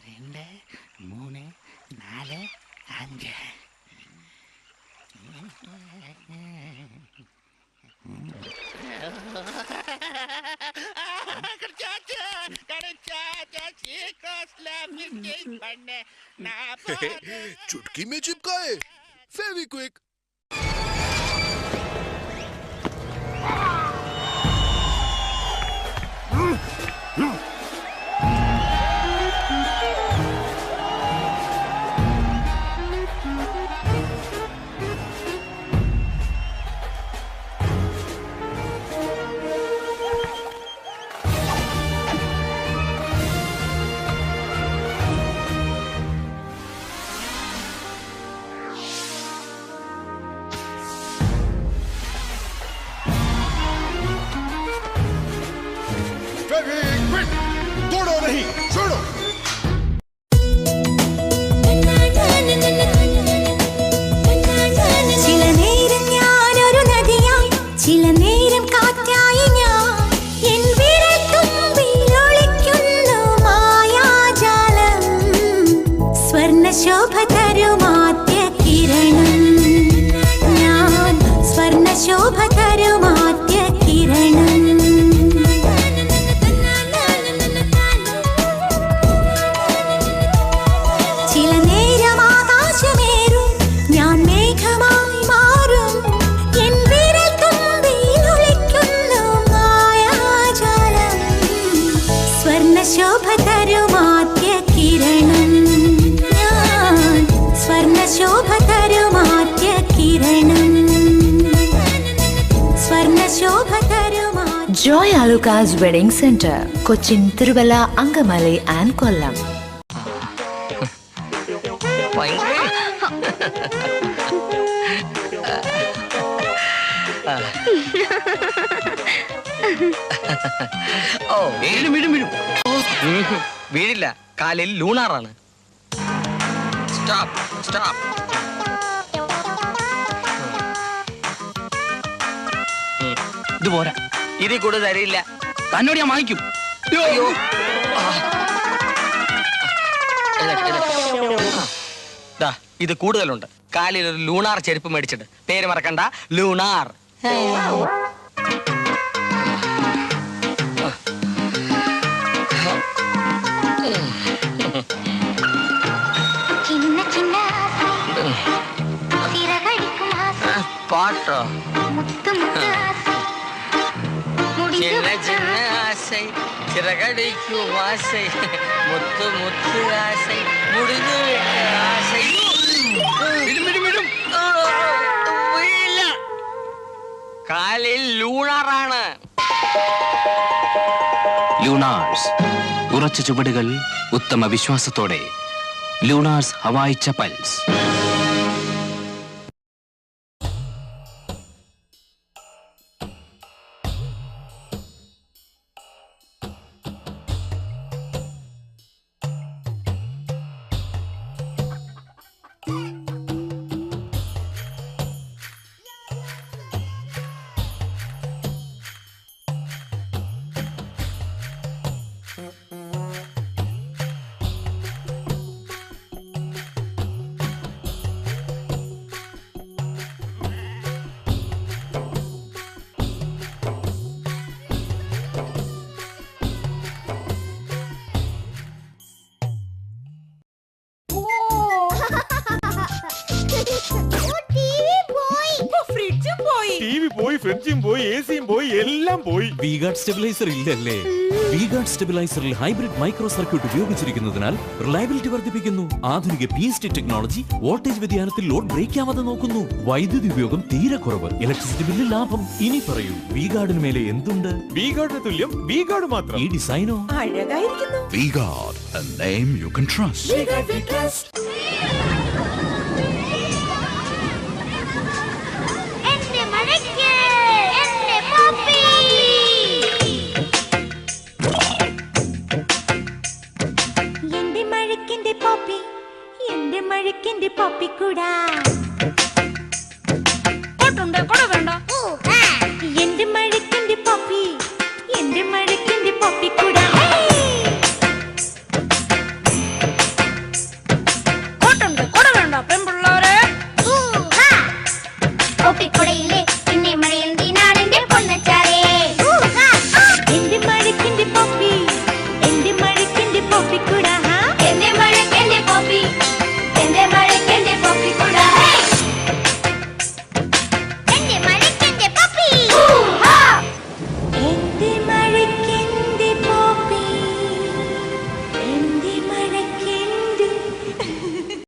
രണ്ട് മൂന്ന് നാല് അഞ്ച്. चुटकी में चिपकाए फेविक्विक। तोड़ो नहीं, छोड़ो। ചില നേരം ഞാനൊരു നദിയായി, ചില നേരം കാറ്റായി ഞാൻ. എൻ വിരൽത്തുമ്പിൽ ഒളിക്കുന്നു മായാജാലം. സ്വർണ്ണശോഭ തരുമാദ്യ കിരണം ഞാൻ, സ്വർണ്ണശോഭ തരുമാദ്യ കിരണം. ശോഭ തരുമാദ്യ കിരണം ഞാൻ, സ്വർണ്ണശോഭ തരുമാദ്യ കിരണം, സ്വർണ്ണശോഭ തരുമാ. Joy Alucas Wedding Center, Cochin, Tiruvalla, Angamali and Kollam. ഓ വീഴും വീഴും വീഴും. വീഴില്ല, കാലിൽ ലൂണാറാണ്. Stop stop. ഇത് പോരാ, ഇതിൽ കൂടുതൽ തരില്ല. തന്നോട് ഞാൻ വാങ്ങിക്കും. ഇത് കൂടുതലുണ്ട്. കാലിൽ ഒരു ലൂണാർ ചെരുപ്പ് മേടിച്ചിട്ട്, പേര് മറക്കണ്ട, ലൂണാർ. പാട്ടോ ചിന്ന ചിന്ന ആസൈ ചിറകടിക്കും ആസൈ മുത്ത് മുത്ത് ആസൈ മുടിഞ്ഞു ആസൈ. കാലിൽ ലൂണാറാണ്. ലൂണാർസ്, ഉറച്ച ചുവടുകൾ ഉത്തമ വിശ്വാസത്തോടെ. Lunars Hawaii chappals. ഫ്രിഡ്ജും പോയി, എസിയും പോയി, എല്ലാം പോയി. V-Guard സ്റ്റെബിലൈസർ ഇല്ലല്ലേ? V-Guard സ്റ്റെബിലൈസറിൽ ഹൈബ്രിഡ് മൈക്രോ സർക്യൂട്ട് ഉപയോഗിച്ചിരിക്കുന്നതിനാൽ റിലയബിലിറ്റി വർദ്ധിപ്പിക്കുന്നു. ആധുനിക PST ടെക്നോളജി വോൾട്ടേജ് വ്യതിയാനത്തിൽ ലോഡ് ബ്രേക്ക് ആവാതെ നോക്കുന്നു. വൈദ്യുതി ഉപയോഗം തീരെ കുറവ്. ഇലക്ട്രിസിറ്റി ബില്ലിൽ ലാഭം. ഇനി പറയൂ, V-Guardന് മേലെ എന്തുണ്ട്? V-Guardന് തുല്യം V-Guard മാത്രം. ഈ ഡിസൈനോ അഴകായിരിക്കുന്നു. V-Guard, a name you can trust. V-Guard we trust. തൊപ്പിക്കുടയിലെ